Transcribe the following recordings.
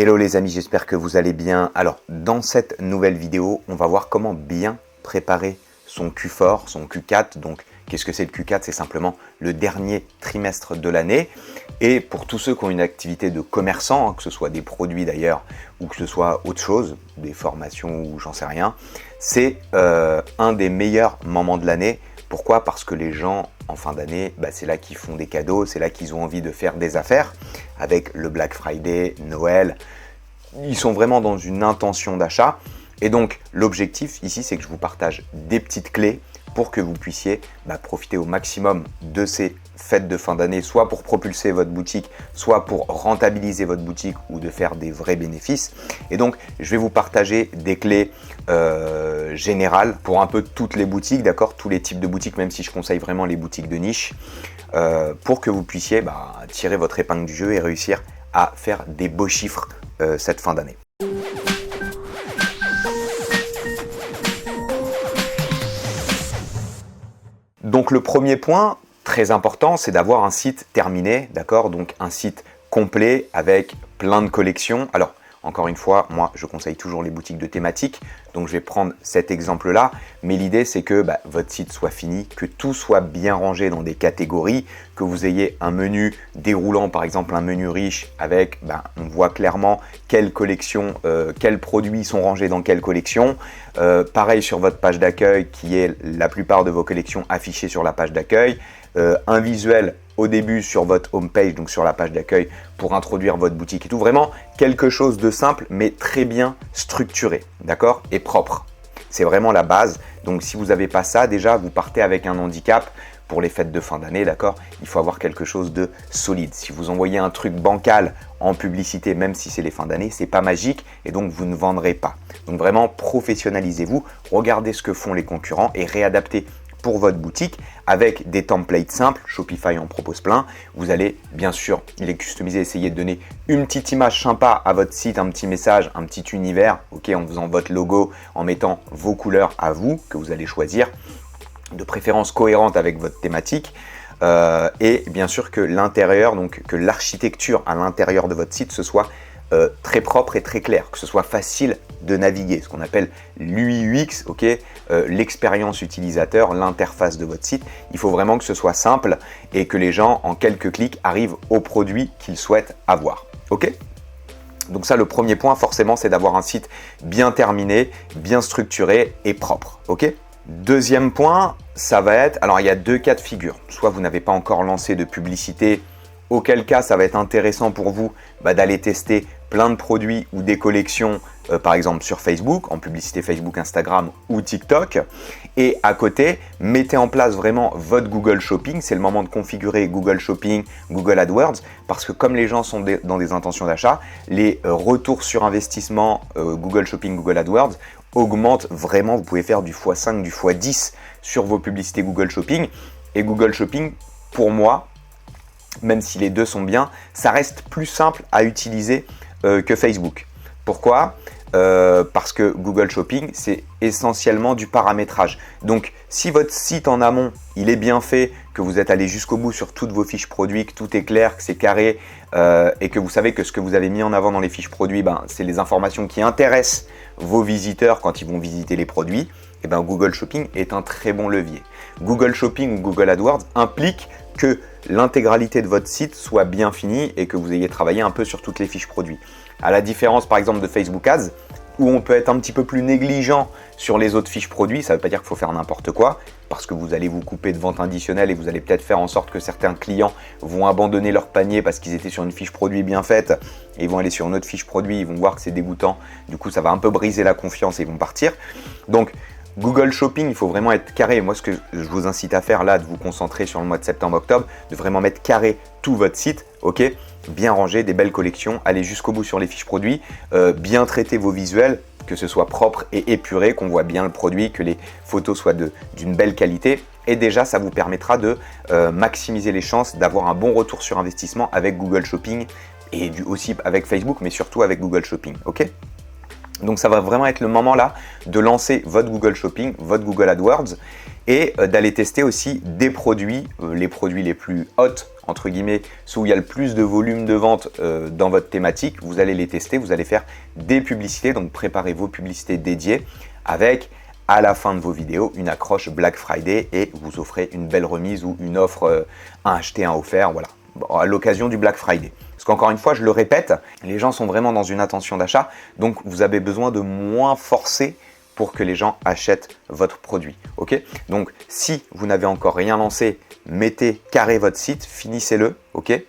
Hello les amis, j'espère que vous allez bien. Alors, dans cette nouvelle vidéo, on va voir comment bien préparer son Q4, son Q4. Donc, qu'est-ce que c'est le Q4? C'est simplement le dernier trimestre de l'année. Et pour tous ceux qui ont une activité de commerçant, que ce soit des produits d'ailleurs, ou que ce soit autre chose, des formations ou j'en sais rien, c'est un des meilleurs moments de l'année. Pourquoi? Parce que les gens, en fin d'année, c'est là qu'ils font des cadeaux, c'est là qu'ils ont envie de faire des affaires avec le Black Friday, Noël. Ils sont vraiment dans une intention d'achat. Et donc, l'objectif ici, c'est que je vous partage des petites clés pour que vous puissiez profiter au maximum de ces fêtes de fin d'année, soit pour propulser votre boutique, soit pour rentabiliser votre boutique ou de faire des vrais bénéfices. Et donc, je vais vous partager des clés générales pour un peu toutes les boutiques, d'accord, tous les types de boutiques, même si je conseille vraiment les boutiques de niche, pour que vous puissiez tirer votre épingle du jeu et réussir à faire des beaux chiffres cette fin d'année. Donc le premier point très important, c'est d'avoir un site terminé, d'accord? Donc un site complet avec plein de collections. Alors encore une fois, moi je conseille toujours les boutiques de thématiques, donc je vais prendre cet exemple-là. Mais l'idée c'est que votre site soit fini, que tout soit bien rangé dans des catégories, que vous ayez un menu déroulant, par exemple un menu riche avec, on voit clairement quelles collections, quels produits sont rangés dans quelle collection. Pareil sur votre page d'accueil qui est la plupart de vos collections affichées sur la page d'accueil. Un visuel au début sur votre home page, donc sur la page d'accueil pour introduire votre boutique et tout. Vraiment quelque chose de simple mais très bien structuré, d'accord, et propre. C'est vraiment la base. Donc si vous n'avez pas ça, déjà vous partez avec un handicap pour les fêtes de fin d'année, d'accord. Il faut avoir quelque chose de solide. Si vous envoyez un truc bancal en publicité, même si c'est les fins d'année, c'est pas magique et donc vous ne vendrez pas. Donc vraiment professionnalisez-vous, regardez ce que font les concurrents et réadaptez pour votre boutique avec des templates simples. Shopify en propose plein. Vous allez bien sûr les customiser, essayer de donner une petite image sympa à votre site, un petit message, un petit univers, ok, en faisant votre logo, en mettant vos couleurs à vous que vous allez choisir, de préférence cohérente avec votre thématique. Et bien sûr que l'intérieur, donc que l'architecture à l'intérieur de votre site, ce soit très propre et très clair, que ce soit facile de naviguer, ce qu'on appelle l'UI UX, ok, l'expérience utilisateur, l'interface de votre site. Il faut vraiment que ce soit simple et que les gens, en quelques clics, arrivent au produit qu'ils souhaitent avoir. Ok ? Donc ça, le premier point, forcément, c'est d'avoir un site bien terminé, bien structuré et propre. Ok ? Deuxième point, ça va être, alors il y a deux cas de figure. Soit vous n'avez pas encore lancé de publicité, auquel cas ça va être intéressant pour vous d'aller tester plein de produits ou des collections, par exemple sur Facebook, en publicité Facebook, Instagram ou TikTok. Et à côté, mettez en place vraiment votre Google Shopping. C'est le moment de configurer Google Shopping, Google AdWords, parce que comme les gens sont dans des intentions d'achat, les retours sur investissement Google Shopping, Google AdWords augmentent vraiment. Vous pouvez faire du x5, du x10 sur vos publicités Google Shopping. Et Google Shopping, pour moi, même si les deux sont bien, ça reste plus simple à utiliser que Facebook. Pourquoi? Parce que Google Shopping, c'est essentiellement du paramétrage. Donc, si votre site en amont, il est bien fait, que vous êtes allé jusqu'au bout sur toutes vos fiches produits, que tout est clair, que c'est carré et que vous savez que ce que vous avez mis en avant dans les fiches produits, c'est les informations qui intéressent vos visiteurs quand ils vont visiter les produits, et Google Shopping est un très bon levier. Google Shopping ou Google AdWords implique que l'intégralité de votre site soit bien finie et que vous ayez travaillé un peu sur toutes les fiches produits. À la différence par exemple de Facebook Ads, où on peut être un petit peu plus négligent sur les autres fiches produits, ça ne veut pas dire qu'il faut faire n'importe quoi, parce que vous allez vous couper de ventes additionnelles et vous allez peut-être faire en sorte que certains clients vont abandonner leur panier parce qu'ils étaient sur une fiche produit bien faite et ils vont aller sur une autre fiche produit, ils vont voir que c'est dégoûtant, du coup ça va un peu briser la confiance et ils vont partir. Donc Google Shopping, il faut vraiment être carré. Moi, ce que je vous incite à faire là, de vous concentrer sur le mois de septembre-octobre, de vraiment mettre carré tout votre site, ok, bien rangé, des belles collections, aller jusqu'au bout sur les fiches produits, bien traiter vos visuels, que ce soit propre et épuré, qu'on voit bien le produit, que les photos soient d'une belle qualité. Et déjà, ça vous permettra de maximiser les chances d'avoir un bon retour sur investissement avec Google Shopping et aussi avec Facebook, mais surtout avec Google Shopping, ok ? Donc ça va vraiment être le moment là de lancer votre Google Shopping, votre Google AdWords et d'aller tester aussi des produits, les produits les plus hot entre guillemets, ceux où il y a le plus de volume de vente dans votre thématique, vous allez les tester, vous allez faire des publicités, donc préparez vos publicités dédiées avec à la fin de vos vidéos une accroche Black Friday et vous offrez une belle remise ou une offre un acheté, un offert, voilà, à l'occasion du Black Friday. Parce qu'encore une fois, je le répète, les gens sont vraiment dans une intention d'achat, donc vous avez besoin de moins forcer pour que les gens achètent votre produit. Ok? Donc, si vous n'avez encore rien lancé, mettez carré votre site, finissez-le, ok?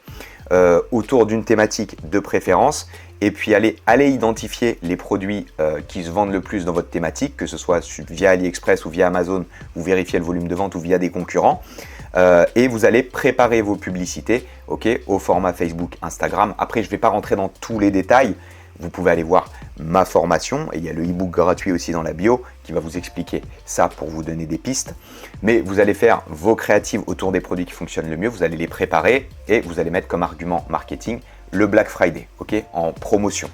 Autour d'une thématique de préférence. Et puis, allez identifier les produits qui se vendent le plus dans votre thématique, que ce soit via AliExpress ou via Amazon, vous vérifiez le volume de vente ou via des concurrents. Et vous allez préparer vos publicités, ok, au format Facebook, Instagram. Après, je ne vais pas rentrer dans tous les détails. Vous pouvez aller voir ma formation et il y a le e-book gratuit aussi dans la bio qui va vous expliquer ça pour vous donner des pistes. Mais vous allez faire vos créatives autour des produits qui fonctionnent le mieux, vous allez les préparer et vous allez mettre comme argument marketing le Black Friday, ok, en promotion.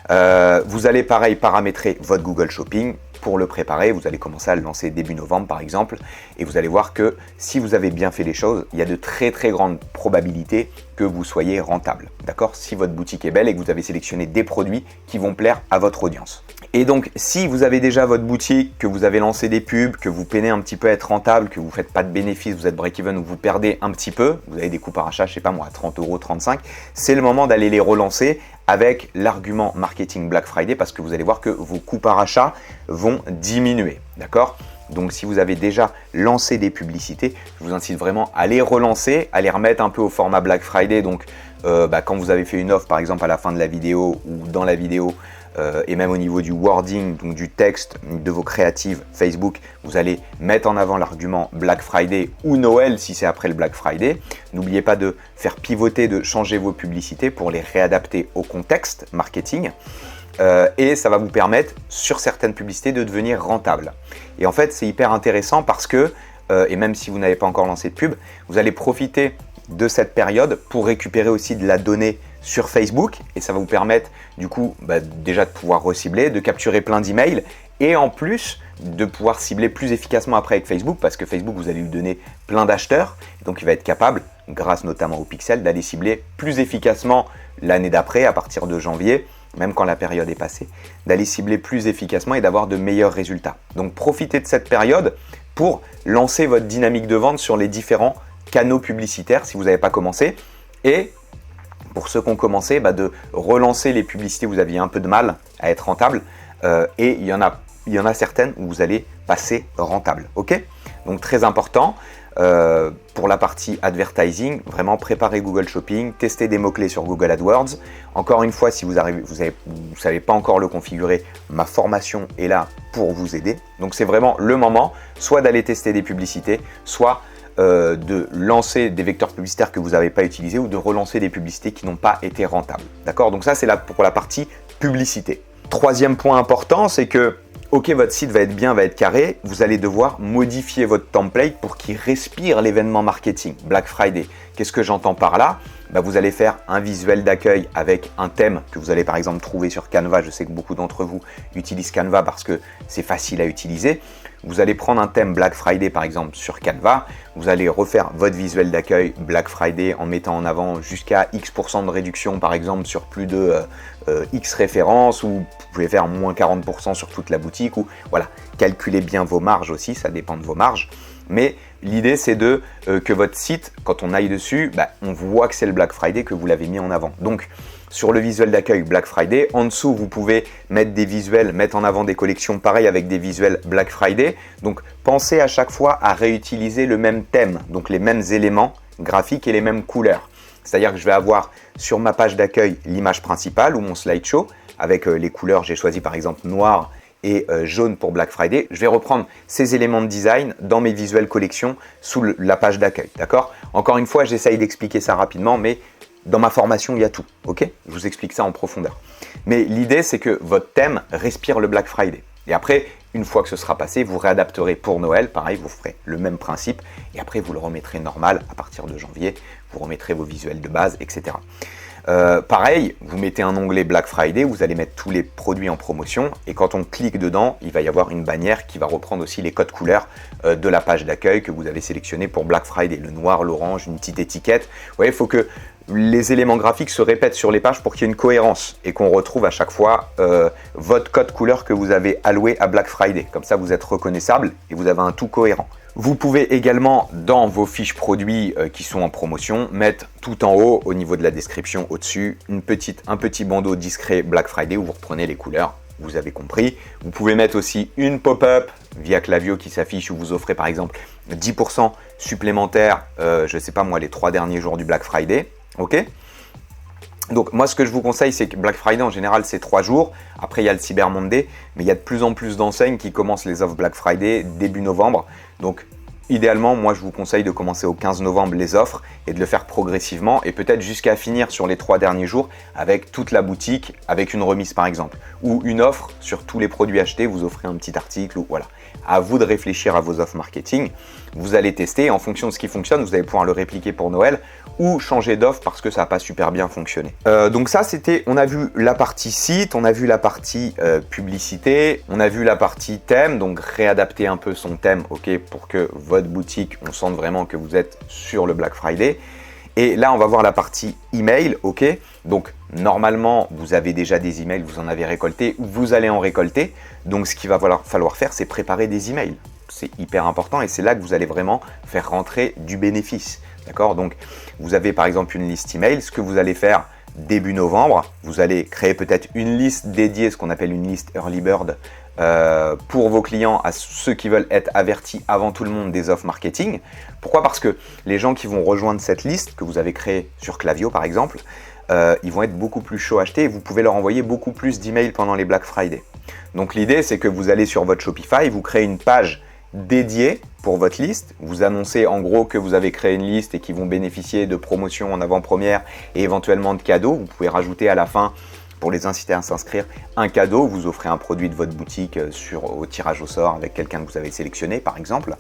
Vous allez pareil paramétrer votre Google Shopping. Pour le préparer, vous allez commencer à le lancer début novembre par exemple et vous allez voir que si vous avez bien fait les choses, il y a de très grandes probabilités que vous soyez rentable, d'accord? Si votre boutique est belle et que vous avez sélectionné des produits qui vont plaire à votre audience. Et donc, si vous avez déjà votre boutique, que vous avez lancé des pubs, que vous peinez un petit peu à être rentable, que vous ne faites pas de bénéfices, vous êtes break-even ou vous perdez un petit peu, vous avez des coûts par achat, je sais pas moi, à 30 €, 35, c'est le moment d'aller les relancer avec l'argument marketing Black Friday parce que vous allez voir que vos coûts par achat vont diminuer, d'accord? Donc, si vous avez déjà lancé des publicités, je vous incite vraiment à les relancer, à les remettre un peu au format Black Friday. Donc, quand vous avez fait une offre, par exemple, à la fin de la vidéo ou dans la vidéo, et même au niveau du wording, donc du texte de vos créatives Facebook, vous allez mettre en avant l'argument Black Friday ou Noël si c'est après le Black Friday. N'oubliez pas de faire pivoter, de changer vos publicités pour les réadapter au contexte marketing. Et ça va vous permettre sur certaines publicités de devenir rentable. Et en fait, c'est hyper intéressant parce que, et même si vous n'avez pas encore lancé de pub, vous allez profiter de cette période pour récupérer aussi de la donnée sur Facebook et ça va vous permettre du coup déjà de pouvoir recibler, de capturer plein d'emails et en plus de pouvoir cibler plus efficacement après avec Facebook parce que Facebook vous allez lui donner plein d'acheteurs donc il va être capable, grâce notamment au pixel, d'aller cibler plus efficacement l'année d'après à partir de janvier, même quand la période est passée, d'aller cibler plus efficacement et d'avoir de meilleurs résultats. Donc profitez de cette période pour lancer votre dynamique de vente sur les différents canaux publicitaires si vous n'avez pas commencé et pour ceux qui ont commencé, de relancer les publicités où vous aviez un peu de mal à être rentable et il y en a certaines où vous allez passer rentable, ok? Donc très important pour la partie advertising, vraiment préparer Google Shopping, tester des mots-clés sur Google AdWords. Encore une fois, si vous ne savez pas encore le configurer, ma formation est là pour vous aider. Donc c'est vraiment le moment, soit d'aller tester des publicités, soit de lancer des vecteurs publicitaires que vous n'avez pas utilisés ou de relancer des publicités qui n'ont pas été rentables. D'accord? Donc ça, c'est là pour la partie publicité. Troisième point important, c'est que ok, votre site va être bien, va être carré, vous allez devoir modifier votre template pour qu'il respire l'événement marketing, Black Friday. Qu'est-ce que j'entends par là? Vous allez faire un visuel d'accueil avec un thème que vous allez par exemple trouver sur Canva. Je sais que beaucoup d'entre vous utilisent Canva parce que c'est facile à utiliser. Vous allez prendre un thème Black Friday par exemple sur Canva. Vous allez refaire votre visuel d'accueil Black Friday en mettant en avant jusqu'à X% de réduction par exemple sur plus de X références ou vous pouvez faire moins 40% sur toute la boutique ou voilà, calculez bien vos marges aussi, ça dépend de vos marges. Mais l'idée, c'est que votre site, quand on aille dessus, on voit que c'est le Black Friday, que vous l'avez mis en avant. Donc, sur le visuel d'accueil Black Friday, en dessous, vous pouvez mettre des visuels, mettre en avant des collections pareilles avec des visuels Black Friday. Donc, pensez à chaque fois à réutiliser le même thème, donc les mêmes éléments graphiques et les mêmes couleurs. C'est-à-dire que je vais avoir sur ma page d'accueil l'image principale ou mon slideshow avec les couleurs, j'ai choisi par exemple noir et jaune pour Black Friday. Je vais reprendre ces éléments de design dans mes visuels collections sous la page d'accueil, d'accord? Encore une fois, j'essaye d'expliquer ça rapidement, mais dans ma formation, il y a tout, ok? Je vous explique ça en profondeur. Mais l'idée, c'est que votre thème respire le Black Friday. Et après, une fois que ce sera passé, vous réadapterez pour Noël. Pareil, vous ferez le même principe. Et après, vous le remettrez normal à partir de janvier. Vous remettrez vos visuels de base, etc. Pareil, vous mettez un onglet Black Friday, vous allez mettre tous les produits en promotion et quand on clique dedans, il va y avoir une bannière qui va reprendre aussi les codes couleurs de la page d'accueil que vous avez sélectionné pour Black Friday, le noir, l'orange, une petite étiquette. Vous voyez, il faut que les éléments graphiques se répètent sur les pages pour qu'il y ait une cohérence et qu'on retrouve à chaque fois votre code couleur que vous avez alloué à Black Friday. Comme ça, vous êtes reconnaissable et vous avez un tout cohérent. Vous pouvez également, dans vos fiches produits qui sont en promotion, mettre tout en haut, au niveau de la description, au-dessus, un petit bandeau discret Black Friday où vous reprenez les couleurs. Vous avez compris. Vous pouvez mettre aussi une pop-up via Klaviyo qui s'affiche où vous offrez par exemple 10% supplémentaires, je ne sais pas moi, les 3 derniers jours du Black Friday. Ok ? Donc moi ce que je vous conseille c'est que Black Friday en général c'est 3 jours, après il y a le Cyber Monday, mais il y a de plus en plus d'enseignes qui commencent les offres Black Friday début novembre. Donc idéalement moi je vous conseille de commencer au 15 novembre les offres et de le faire progressivement et peut-être jusqu'à finir sur les 3 derniers jours avec toute la boutique, avec une remise par exemple. Ou une offre sur tous les produits achetés, vous offrez un petit article ou voilà. À vous de réfléchir à vos offres marketing. Vous allez tester et en fonction de ce qui fonctionne, vous allez pouvoir le répliquer pour Noël ou changer d'offre parce que ça n'a pas super bien fonctionné. Donc ça c'était, on a vu la partie site, on a vu la partie publicité, on a vu la partie thème, donc réadapter un peu son thème, ok, pour que votre boutique, on sente vraiment que vous êtes sur le Black Friday. Et là, on va voir la partie email, ok. Donc normalement, vous avez déjà des emails, vous en avez récolté, ou vous allez en récolter. Donc ce qu'il va falloir faire, c'est préparer des emails. C'est hyper important et c'est là que vous allez vraiment faire rentrer du bénéfice. D'accord? Donc, vous avez par exemple une liste email. Ce que vous allez faire début novembre, vous allez créer peut-être une liste dédiée, ce qu'on appelle une liste Early Bird, pour vos clients, à ceux qui veulent être avertis avant tout le monde des offres marketing. Pourquoi? Parce que les gens qui vont rejoindre cette liste que vous avez créée sur Klaviyo par exemple, ils vont être beaucoup plus chauds à acheter et vous pouvez leur envoyer beaucoup plus d'emails pendant les Black Friday. Donc l'idée, c'est que vous allez sur votre Shopify, vous créez une page dédiée pour votre liste. Vous annoncez en gros que vous avez créé une liste et qu'ils vont bénéficier de promotions en avant-première et éventuellement de cadeaux. Vous pouvez rajouter à la fin, pour les inciter à s'inscrire, un cadeau. Vous offrez un produit de votre boutique au tirage au sort avec quelqu'un que vous avez sélectionné par exemple.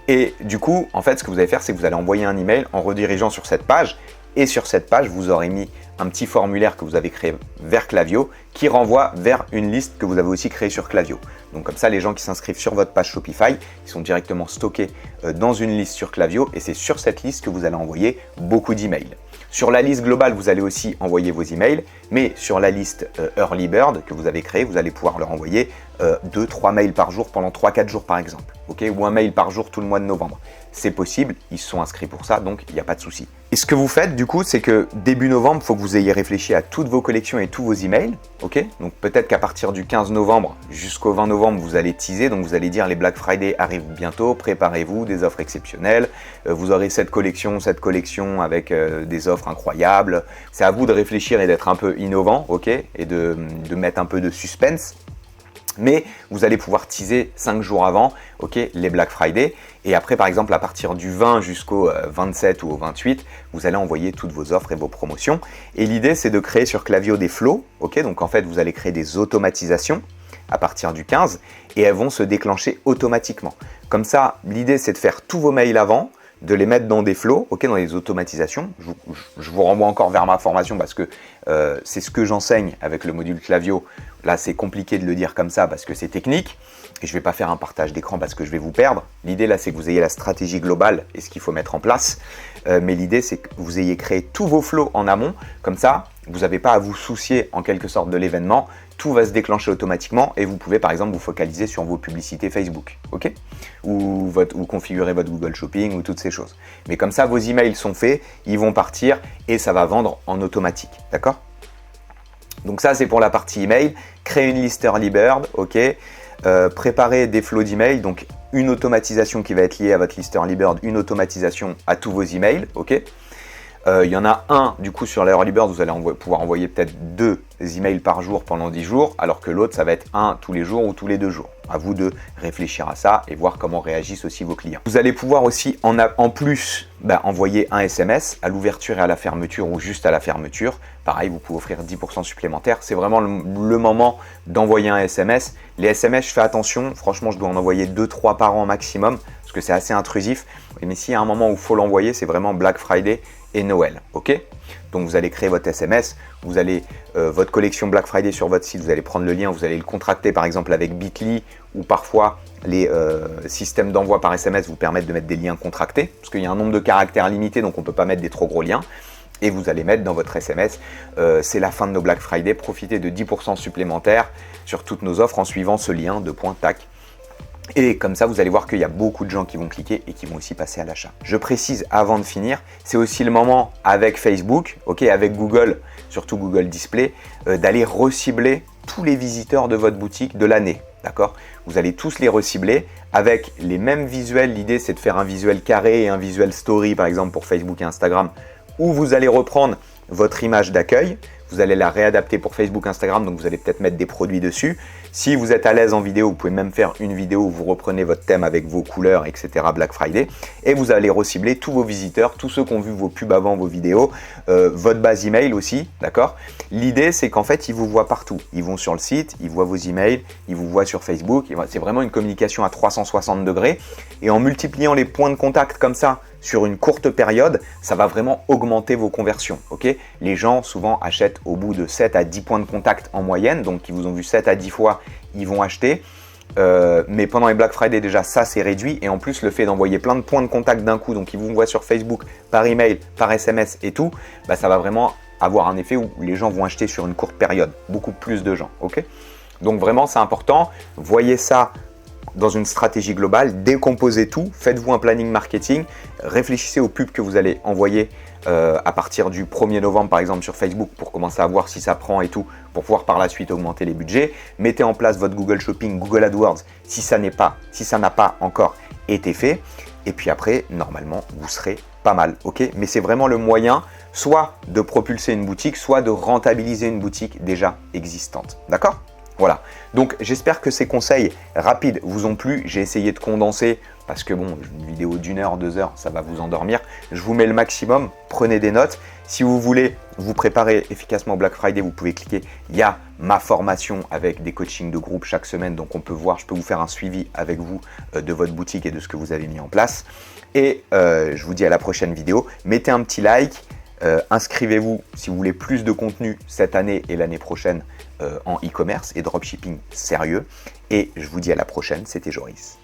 Et du coup, en fait, ce que vous allez faire, c'est que vous allez envoyer un email en redirigeant sur cette page. Et sur cette page, vous aurez mis un petit formulaire que vous avez créé vers Klaviyo qui renvoie vers une liste que vous avez aussi créée sur Klaviyo. Donc comme ça, les gens qui s'inscrivent sur votre page Shopify, ils sont directement stockés dans une liste sur Klaviyo et c'est sur cette liste que vous allez envoyer beaucoup d'emails. Sur la liste globale, vous allez aussi envoyer vos emails, mais sur la liste Early Bird que vous avez créée, vous allez pouvoir leur envoyer 2-3 mails par jour pendant 3-4 jours par exemple, okay, ou un mail par jour tout le mois de novembre. C'est possible, ils se sont inscrits pour ça, donc il n'y a pas de souci. Et ce que vous faites du coup, c'est que début novembre, il faut que vous ayez réfléchi à toutes vos collections et tous vos emails. Ok, donc peut-être qu'à partir du 15 novembre jusqu'au 20 novembre, vous allez teaser, donc vous allez dire les Black Friday arrivent bientôt, préparez-vous, des offres exceptionnelles, vous aurez cette collection avec des offres incroyables. C'est à vous de réfléchir et d'être un peu innovant, ok, et de mettre un peu de suspense. Mais vous allez pouvoir teaser 5 jours avant, ok, les Black Friday. Et après, par exemple, à partir du 20 jusqu'au 27 ou au 28, vous allez envoyer toutes vos offres et vos promotions. Et l'idée, c'est de créer sur Klaviyo des flows. Ok, donc en fait, vous allez créer des automatisations à partir du 15 et elles vont se déclencher automatiquement. Comme ça, l'idée, c'est de faire tous vos mails avant, de les mettre dans des flows, ok, dans les automatisations. Je vous renvoie encore vers ma formation parce que c'est ce que j'enseigne avec le module Klaviyo. Là, c'est compliqué de le dire comme ça parce que c'est technique et je ne vais pas faire un partage d'écran parce que je vais vous perdre. L'idée là, c'est que vous ayez la stratégie globale et ce qu'il faut mettre en place. Mais l'idée, c'est que vous ayez créé tous vos flows en amont. Comme ça, vous n'avez pas à vous soucier en quelque sorte de l'événement. Tout va se déclencher automatiquement et vous pouvez par exemple vous focaliser sur vos publicités Facebook, ok, ou configurer votre Google Shopping ou toutes ces choses. Mais comme ça, vos emails sont faits, ils vont partir et ça va vendre en automatique, d'accord? Donc ça, c'est pour la partie email. Créer une liste Early Bird, ok. Préparer des flows d'email, donc une automatisation qui va être liée à votre liste Early Bird, une automatisation à tous vos emails, ok. Il y en a un, du coup, sur l'Early Bird, vous allez pouvoir envoyer peut-être 2 emails par jour pendant 10 jours, alors que l'autre, ça va être un tous les jours ou tous les 2 jours. À vous de réfléchir à ça et voir comment réagissent aussi vos clients. Vous allez pouvoir aussi, en plus, envoyer un SMS à l'ouverture et à la fermeture ou juste à la fermeture. Pareil, vous pouvez offrir 10% supplémentaire. C'est vraiment le moment d'envoyer un SMS. Les SMS, je fais attention. Franchement, je dois en envoyer 2-3 par an maximum parce que c'est assez intrusif. Mais s'il y a un moment où il faut l'envoyer, c'est vraiment Black Friday et Noël. Ok? Donc vous allez créer votre SMS, vous allez votre collection Black Friday sur votre site, vous allez prendre le lien, vous allez le contracter par exemple avec Bitly, ou parfois les systèmes d'envoi par SMS vous permettent de mettre des liens contractés, parce qu'il y a un nombre de caractères limité, donc on ne peut pas mettre des trop gros liens. Et vous allez mettre dans votre SMS, c'est la fin de nos Black Friday, profitez de 10% supplémentaires sur toutes nos offres en suivant ce lien de point tac. Et comme ça, vous allez voir qu'il y a beaucoup de gens qui vont cliquer et qui vont aussi passer à l'achat. Je précise avant de finir, c'est aussi le moment avec Facebook, ok, avec Google, surtout Google Display, d'aller recibler tous les visiteurs de votre boutique de l'année. D'accord? Vous allez tous les recibler avec les mêmes visuels. L'idée, c'est de faire un visuel carré et un visuel story, par exemple, pour Facebook et Instagram, où vous allez reprendre votre image d'accueil. Vous allez la réadapter pour Facebook, Instagram, donc vous allez peut-être mettre des produits dessus. Si vous êtes à l'aise en vidéo, vous pouvez même faire une vidéo où vous reprenez votre thème avec vos couleurs, etc. Black Friday. Et vous allez recibler tous vos visiteurs, tous ceux qui ont vu vos pubs avant, vos vidéos, votre base email aussi, d'accord? L'idée, c'est qu'en fait, ils vous voient partout. Ils vont sur le site, ils voient vos emails, ils vous voient sur Facebook. C'est vraiment une communication à 360 degrés. Et en multipliant les points de contact comme ça, sur une courte période, ça va vraiment augmenter vos conversions. Okay, les gens souvent achètent au bout de 7 à 10 points de contact en moyenne, donc ils vous ont vu 7 à 10 fois, ils vont acheter. Mais pendant les Black Friday, déjà, ça c'est réduit. Et en plus, le fait d'envoyer plein de points de contact d'un coup, donc ils vous voient sur Facebook, par email, par SMS et tout, bah, ça va vraiment avoir un effet où les gens vont acheter sur une courte période, beaucoup plus de gens. Okay, donc vraiment, c'est important. Voyez ça dans une stratégie globale, décomposez tout, faites-vous un planning marketing, réfléchissez aux pubs que vous allez envoyer à partir du 1er novembre par exemple sur Facebook pour commencer à voir si ça prend et tout, pour pouvoir par la suite augmenter les budgets. Mettez en place votre Google Shopping, Google AdWords si ça n'a pas encore été fait. Et puis après, normalement, vous serez pas mal. Okay, mais c'est vraiment le moyen soit de propulser une boutique, soit de rentabiliser une boutique déjà existante. D'accord ? Voilà, donc j'espère que ces conseils rapides vous ont plu. J'ai essayé de condenser parce que bon, une vidéo d'1 heure, 2 heures, ça va vous endormir. Je vous mets le maximum, prenez des notes. Si vous voulez vous préparer efficacement au Black Friday, vous pouvez cliquer. Il y a ma formation avec des coachings de groupe chaque semaine. Donc on peut voir, je peux vous faire un suivi avec vous de votre boutique et de ce que vous avez mis en place. Et je vous dis à la prochaine vidéo. Mettez un petit like. Inscrivez-vous si vous voulez plus de contenu cette année et l'année prochaine en e-commerce et dropshipping sérieux. Et je vous dis à la prochaine, c'était Joris.